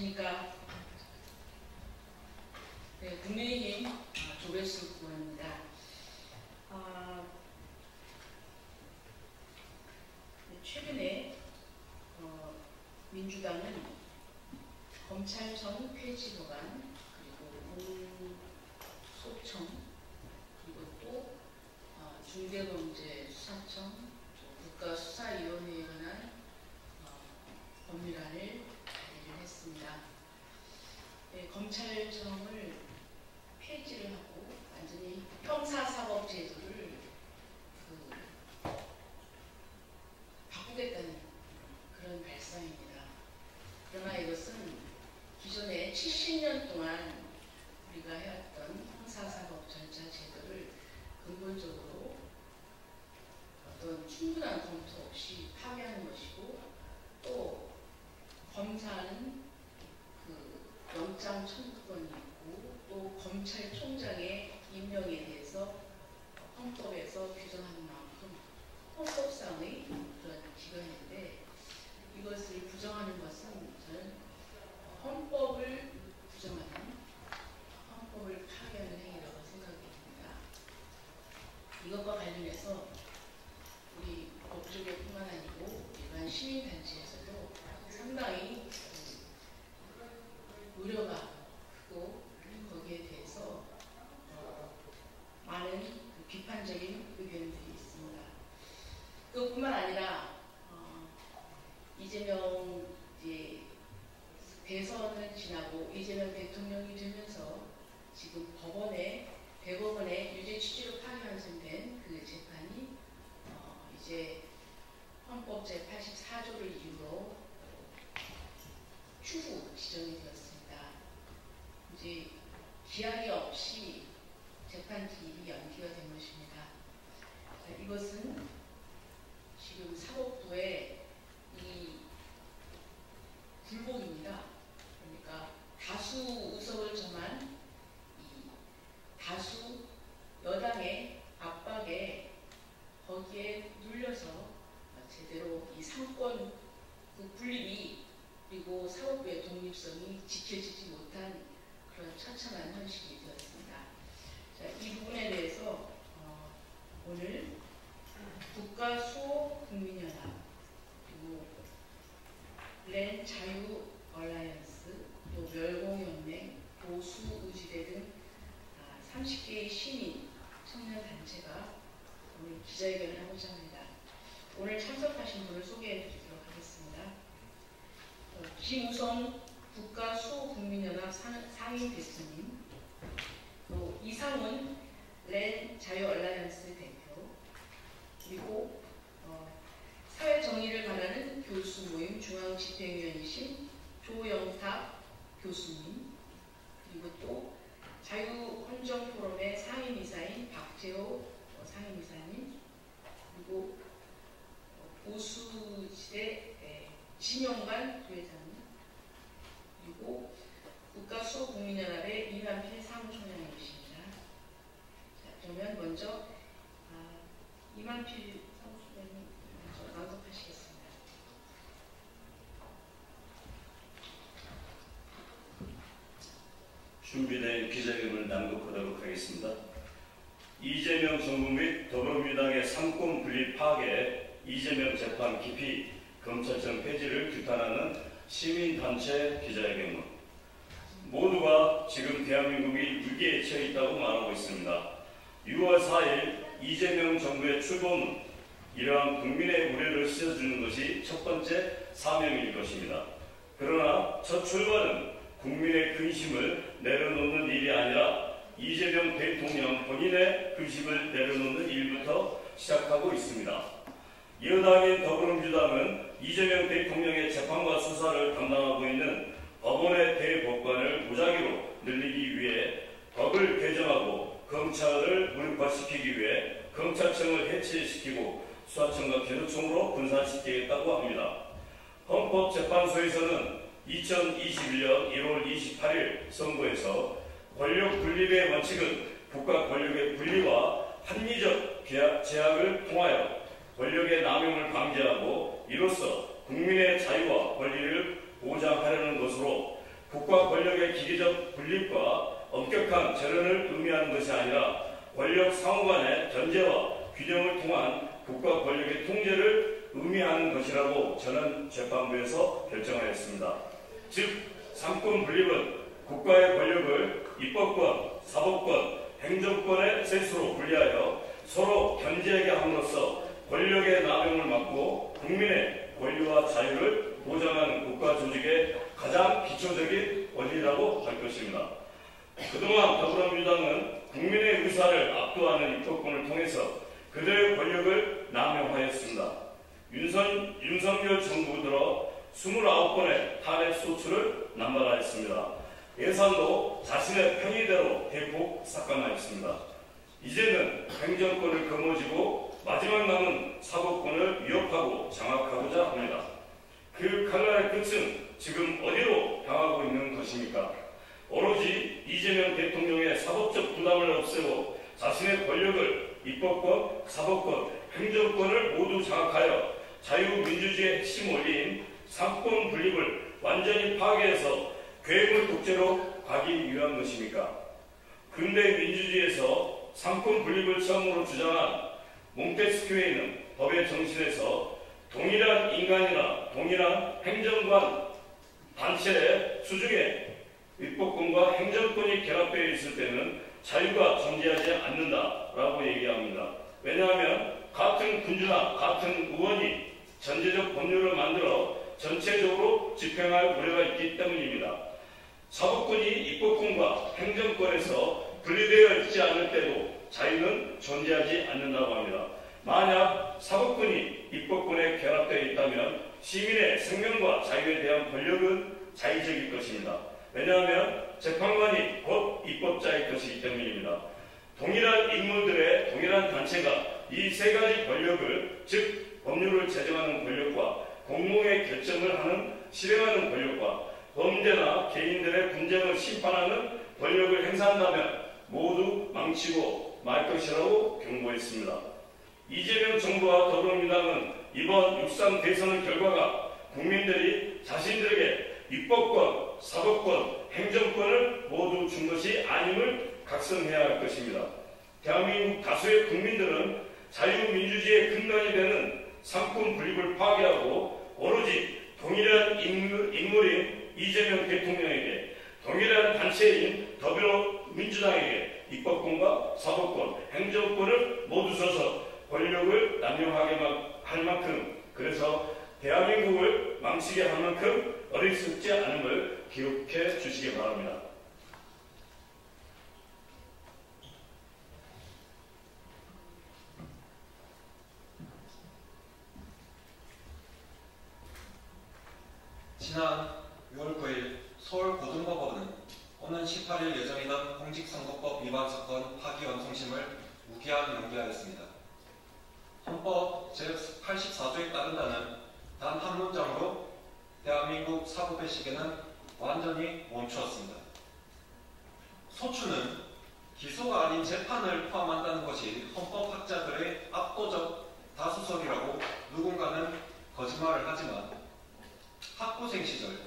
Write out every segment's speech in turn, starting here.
안녕하십니까. 네, 국민의힘 조배수 의원입니다. 최근에 민주당은 검찰청 폐지 법안, 그리고 소청, 그리고 또 중대범죄수사청, 국가수사위원회에 관한 법률안을 발의를 했습니다. 네, 검찰청을 폐지를 하고 완전히 형사사법제도를 바꾸겠다는 그런 발상입니다. 그러나 이것은 기존에 70년 동안 우리가 해왔던 형사사법 절차 제도를 근본적으로 어떤 충분한 검토 없이 파괴하는 것이고, 또 검사는 영장 청구권이 있고, 또 검찰총장의 임명에 대해서 헌법에서 규정하는 만큼 헌법상의 그런 기관인데, 이것을 부정하는 것은 저는 헌법을 부정하는, 헌법을 파괴하는 행위라고 생각됩니다. 이것과 관련해서 우리 법조계뿐만 아니고 일반 시민단체에서도 상당히 우려가 크고, 거기에 대해서 많은 비판적인 의견들이 있습니다. 그것뿐만 아니라 이재명 대선을 지나고 이재명 대통령이 되면서 지금 대법원의 유죄 취지로 파기환송된 그 재판이 이제 헌법 제84조를 이유로 추후 지정이 되었습니다. 이제 기한이 없이 재판 기일이 연기가 된 것입니다. 이것은 지금 사법부의 이 굴복입니다. 그러니까 다수 의석을 점한 이 다수 여당의 압박에 거기에 눌려서 제대로 이 상권 분립이, 그리고 사법부의 독립성이 지켜지지 못한 그런 처참한 현실이 되었습니다. 자, 이 부분에 대해서 오늘 국가수호국민연합, 그리고 렌 자유 얼라이언스, 또 멸공연맹, 보수의지대 등 30개의 시민, 청년단체가 오늘 기자회견을 하고자 합니다. 오늘 참석하신 분을 소개해 드리도록 하겠습니다. 김우성 국가수호국민연합 상임 대표님, 또 이상훈 렌 자유 얼라이언스 대표, 그리고 사회정의를 바라는 교수 모임 중앙집행위원이신 조영탁 교수님, 그리고 또 자유헌정포럼의 상임이사인 박재호 상임이사님, 그리고 보수지대 진영관 부회장님, 그리고 국가수호국민연합의 이만필 사무총장님이십니다. 자, 그러면 먼저 이만필 사무총장님 먼저 낭독하시겠습니다. 준비된 기자회견을 낭독하도록 하겠습니다. 이재명 정부 및 더불어민주당의 상권 분립 파괴, 이재명 재판 기피, 검찰청 폐지를 규탄하는 시민단체 기자회견문. 모두가 지금 대한민국이 위기에 처해 있다고 말하고 있습니다. 6월 4일 이재명 정부의 출범은 이러한 국민의 우려를 씻어주는 것이 첫 번째 사명일 것입니다. 그러나 첫 출발은 국민의 근심을 내려놓는 일이 아니라 이재명 대통령 본인의 근심을 내려놓는 일부터 시작하고 있습니다. 여당인 더불어민주당은 이재명 대통령의 재판과 수사를 담당하고 있는 법원의 대법관을 무작위로 늘리기 위해 법을 개정하고 검찰을 무력화시키기 위해 검찰청을 해체시키고 수사청과 기소청으로 분산시키겠다고 합니다. 헌법재판소에서는 2021년 1월 28일 선고에서 권력 분립의 원칙은 국가 권력의 분리와 합리적 제약을 통하여 권력의 남용을 방지하고 이로써 국민의 자유와 권리를 보장하려는 것으로 국가 권력의 기계적 분립과 엄격한 절연을 의미하는 것이 아니라 권력 상호 간의 견제와 균형을 통한 국가 권력의 통제를 의미하는 것이라고 저는 재판부에서 결정하였습니다. 즉, 삼권 분립은 국가의 권력을 입법권, 사법권, 행정권의 셋으로 분리하여 서로 견제하게 함으로써 권력의 남용을 막고 국민의 권리와 자유를 보장하는 국가 조직의 가장 기초적인 원리라고 할 것입니다. 그동안 더불어민주당은 국민의 의사를 압도하는 입법권을 통해서 그들의 권력을 남용하였습니다. 윤석열 정부 들어 29번의 탄핵 소추를 남발하였습니다. 예산도 자신의 편의대로 대폭 삭감하였습니다. 이제는 행정권을 거머쥐고 마지막 남은 사법권을 위협하고 장악하고자 합니다. 그 칼날의 끝은 지금 어디로 향하고 있는 것입니까? 오로지 이재명 대통령의 사법적 부담을 없애고 자신의 권력을 입법권, 사법권, 행정권을 모두 장악하여 자유민주주의의 핵심 원리인 삼권 분립을 완전히 파괴해서 괴물 독재로 가기 위한 것입니까? 근대 민주주의에서 삼권 분립을 처음으로 주장한 몽테스큐에이는 법의 정신에서 동일한 인간이나 동일한 행정관 단체의 수중에 입법권과 행정권이 결합되어 있을 때는 자유가 존재하지 않는다라고 얘기합니다. 왜냐하면 같은 군주나 같은 의원이 전제적 법률을 만들어 전체적으로 집행할 우려가 있기 때문입니다. 사법권이 입법권과 행정권에서 분리되어 있지 않을 때도 자유는 존재하지 않는다고 합니다. 만약 사법권이 입법권에 결합되어 있다면 시민의 생명과 자유에 대한 권력은 자의적일 것입니다. 왜냐하면 재판관이 곧 입법자일 것이기 때문입니다. 동일한 인물들의 동일한 단체가 이 세 가지 권력을, 즉 법률을 제정하는 권력과 공공의 결정을 하는 실행하는 권력과 범죄나 개인들의 분쟁을 심판하는 권력을 행사한다면 모두 망치고 말 것이라고 경고했습니다. 이재명 정부와 더불어민주당은 이번 6.3 대선 결과가 국민들이 자신들에게 입법권, 사법권, 행정권을 모두 준 것이 아님을 각성해야 할 것입니다. 대한민국 다수의 국민들은 자유민주주의의 근간이 되는 삼권 분립을 파괴하고 오로지 동일한 인물인 이재명 대통령에게, 동일한 단체인 더불어민주당에게 입법권과 사법권, 행정권을 모두 줘서 권력을 남용하게 할 만큼, 그래서 대한민국을 망치게 할 만큼 어리석지 않음을 기억해 주시기 바랍니다. 지난 6월 9일 서울고등법원은 오는 18일 예정이던 공직선거법 위반 사건 파기환송심을 무기한 연기하였습니다. 헌법 제84조에 따른다는 단 한 문장으로 대한민국 사법의 시계는 완전히 멈추었습니다. 소추는 기소가 아닌 재판을 포함한다는 것이 헌법학자들의 압도적 다수설이라고 누군가는 거짓말을 하지만 학부생 시절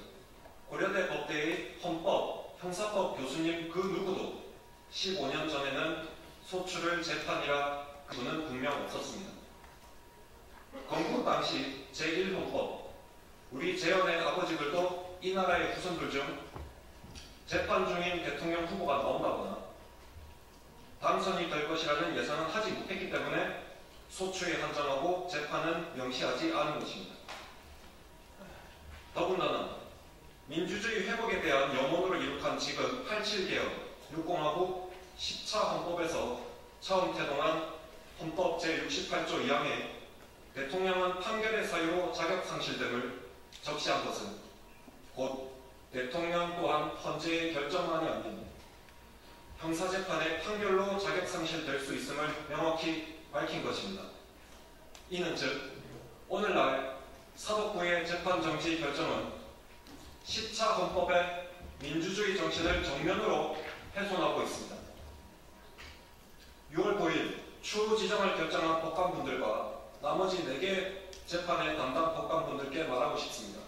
고려대 법대의 헌법, 형사법 교수님 그 누구도 15년 전에는 소추를 재판이라 그분은 분명 없었습니다. 건국 당시 제1헌법, 우리 재헌의 아버지들도 이 나라의 후손들 중 재판 중인 대통령 후보가 나온다거나 당선이 될 것이라는 예상은 하지 못했기 때문에 소추에 한정하고 재판은 명시하지 않은 것입니다. 더군다나 민주주의 회복에 대한 염원으로 이룩한 지금 87개혁, 6공화국 10차 헌법에서 처음 태동한 헌법 제68조 2항에 대통령은 판결의 사유로 자격상실됨을 적시한 것은 곧 대통령 또한 헌재의 결정만이 아닌 형사재판의 판결로 자격상실될 수 있음을 명확히 밝힌 것입니다. 이는 즉 오늘날 사법부의 재판정지 결정은 10차 헌법의 민주주의 정신을 정면으로 훼손하고 있습니다. 6월 9일 추후 지정을 결정한 법관분들과 나머지 4개 재판의 담당 법관분들께 말하고 싶습니다.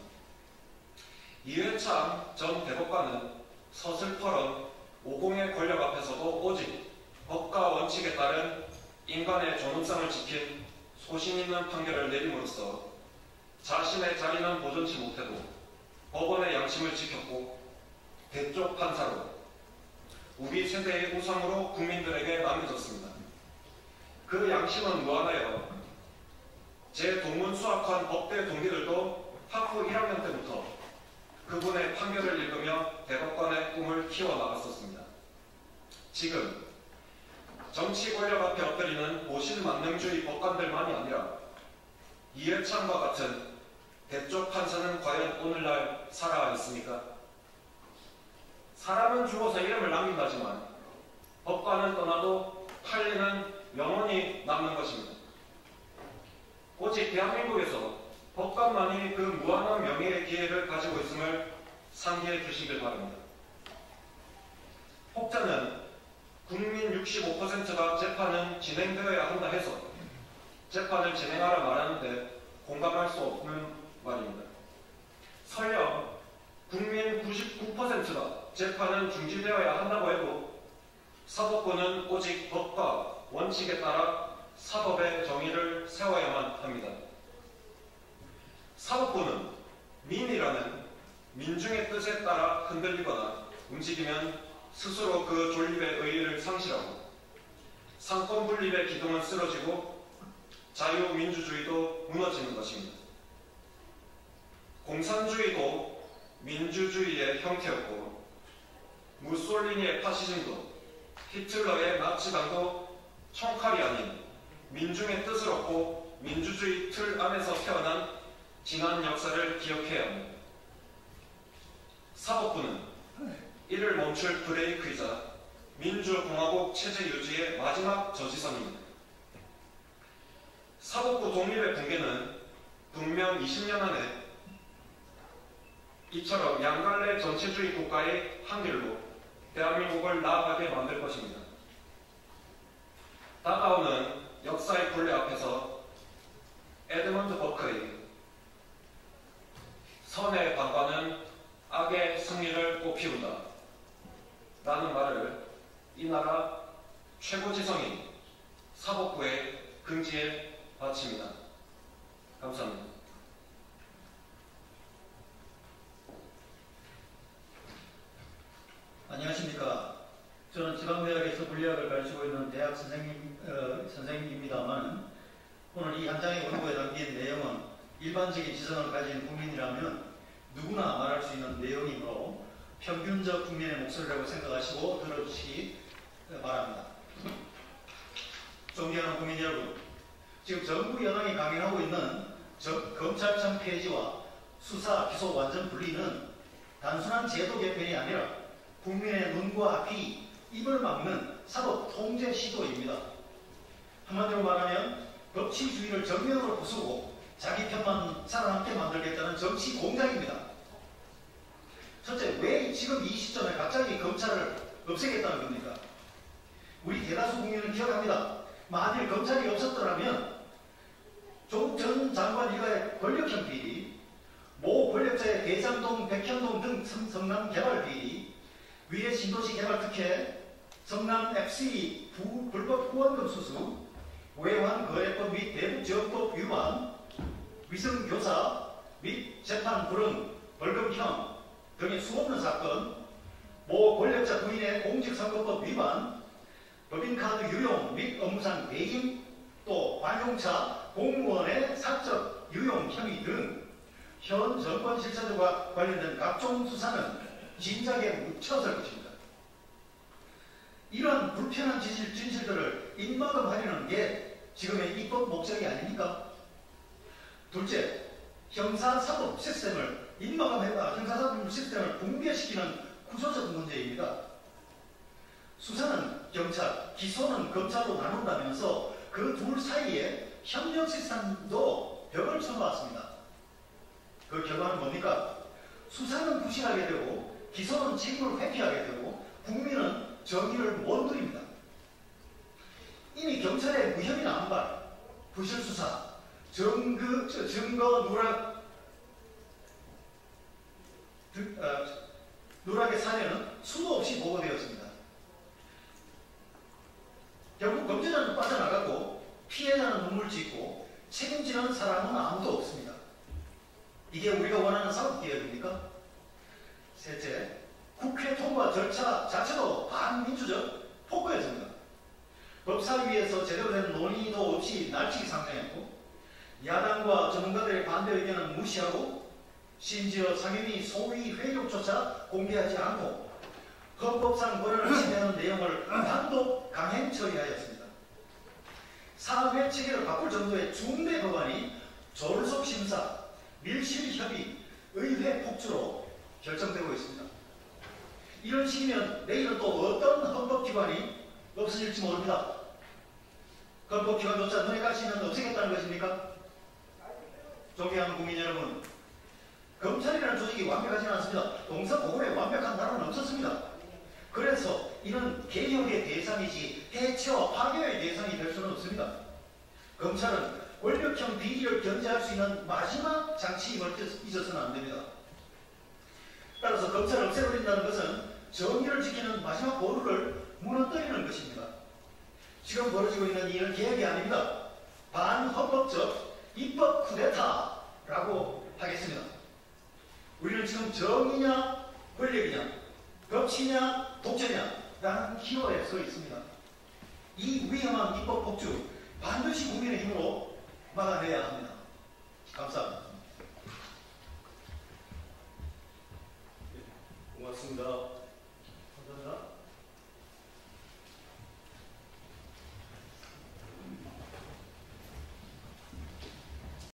이회창 전 대법관은 서슬퍼런 50의 권력 앞에서도 오직 법과 원칙에 따른 인간의 존엄성을 지킨 소신 있는 판결을 내림으로써 자신의 자리는 보존치 못해도 법원의 양심을 지켰고 대쪽 판사로 우리 세대의 우상으로 국민들에게 남겨졌습니다. 그 양심은 무한하여 제 동문 수학한 법대 동기들도 학부 1학년 때부터 그분의 판결을 읽으며 대법관의 꿈을 키워나갔었습니다. 지금 정치 권력 앞에 엎드리는 모신만능주의 법관들만이 아니라 이회창과 같은 대쪽 판사는 과연 오늘날 살아 있습니까? 사람은 죽어서 이름을 남긴다지만 법관은 떠나도 판례는 영원히 남는 것입니다. 오직 대한민국에서 법관만이 그 무한한 명예의 기회를 가지고 있음을 상기해 주시길 바랍니다. 혹자는 국민 65%가 재판은 진행되어야 한다 해서 재판을 진행하라 말하는데 공감할 수 없는 말입니다. 설령 국민 99%가 재판은 중지되어야 한다고 해도 사법부는 오직 법과 원칙에 따라 사법의 정의를 세워야만 합니다. 사법부는 민이라는 민중의 뜻에 따라 흔들리거나 움직이면 스스로 그 존립의 의의를 상실하고 상권 분립의 기둥은 쓰러지고 자유민주주의도 무너지는 것입니다. 공산주의도 민주주의의 형태였고 무솔리니의 파시즘도 히틀러의 나치당도 총칼이 아닌 민중의 뜻을 얻고 민주주의 틀 안에서 태어난 지난 역사를 기억해야 합니다. 사법부는 이를 멈출 브레이크이자 민주공화국 체제 유지의 마지막 저지선입니다. 사법부 독립의 붕괴는 분명 20년 안에 이처럼 양갈래 전체주의 국가의 한길로 대한민국을 나아가게 만들 것입니다. 다가오는 역사의 굴레 앞에서 에드먼드 버크의 선의 방관은 악의 승리를 꽃피운다 라는 말을 이 나라 최고지성인 사법부의 긍지에 바칩니다. 감사합니다. 안녕하십니까. 저는 지방대학에서 물리학을 가르치고 있는 대학 선생님입니다만 오늘 이 한 장의 원고에 담긴 내용은 일반적인 지성을 가진 국민이라면 누구나 말할 수 있는 내용이므로 평균적 국민의 목소리라고 생각하시고 들어주시기 바랍니다. 존경하는 국민 여러분, 지금 정부 여당이 강행하고 있는 검찰청 폐지와 수사, 기소 완전 분리는 단순한 제도 개편이 아니라 국민의 눈과 귀, 입을 막는 사법 통제 시도입니다. 한마디로 말하면 법치주의를 정면으로 부수고 자기 편만 살아남게 만들겠다는 정치 공작입니다. 첫째, 왜 지금 이 시점에 갑자기 검찰을 없애겠다는 겁니까? 우리 대다수 국민은 기억합니다. 만일 검찰이 없었더라면 조국 전 장관 일가의 권력형 비리, 모 권력자의 대장동, 백현동 등 성남 개발 비리, 위례 신도시 개발 특혜, 성남 FC 불법 후원금 수수, 외환 거래법 및 대북지원법 위반, 위성교사 및 재판 불응, 벌금형 등의 수없는 사건, 모 권력자 부인의 공직선거법 위반, 법인카드 유용 및 업무상 배임, 또 관용차 공무원의 사적 유용 혐의 등 현 정권 실체들과 관련된 각종 수사는 진작에 묻혀설 것입니다. 이러한 불편한 진실들을 입막음하려는 게 지금의 입법 목적이 아닙니까? 둘째, 형사사법 시스템을 형사사법 시스템을 붕괴시키는 구조적 문제입니다. 수사는 경찰, 기소는 검찰로 나눈다면서 그 둘 사이에 협력 시스템도 벽을 쳐놓았습니다. 그 결과는 뭡니까? 수사는 부실하게 되고 기소는 책임을 회피하게 되고 국민은 정의를 못 누립니다. 이미 경찰의 무혐의 남발, 부실수사, 증거 누락 누락의 사례는 수도 없이 보고되었습니다. 결국 범죄자는 빠져나갔고 피해자는 눈물 짓고 책임지는 사람은 아무도 없습니다. 이게 우리가 원하는 사법개혁입니까? 셋째, 국회 통과 절차 자체도 반민주적 폭거였습니다. 법사위에서 제대로 된 논의도 없이 날치기 상정했고 야당과 전문가들의 반대 의견은 무시하고 심지어 상임위 소위 회의록조차 공개하지 않고 헌법상 권한을 침해하는 내용을 단독 강행 처리하였습니다. 사회 체계를 바꿀 정도의 중대 법안이 졸속 심사, 밀실 협의, 의회 폭주로 결정되고 있습니다. 이런 식이면 내일은 또 어떤 헌법기관이 없어질지 모릅니다. 헌법기관조차 눈에 가시면 없애겠다는 것입니까? 존경하는 국민 여러분, 검찰이라는 조직이 완벽하지는 않습니다. 동서고금에 완벽한 나라는 없었습니다. 그래서 이는 개혁의 대상이지 해체와 파괴의 대상이 될 수는 없습니다. 검찰은 권력형 비리를 견제할 수 있는 마지막 장치임을 잊어서는 안 됩니다. 따라서 검찰을 없애버린다는 것은 정의를 지키는 마지막 보루를 무너뜨리는 것입니다. 지금 벌어지고 있는 일은 개혁이 아닙니다. 반헌법적 입법 쿠데타라고 하겠습니다. 우리는 지금 정의냐 권력이냐 법치냐 독재냐라는 기로에 서 있습니다. 이 위험한 입법 폭주 반드시 국민의 힘으로 막아내야 합니다. 감사합니다. 고맙습니다.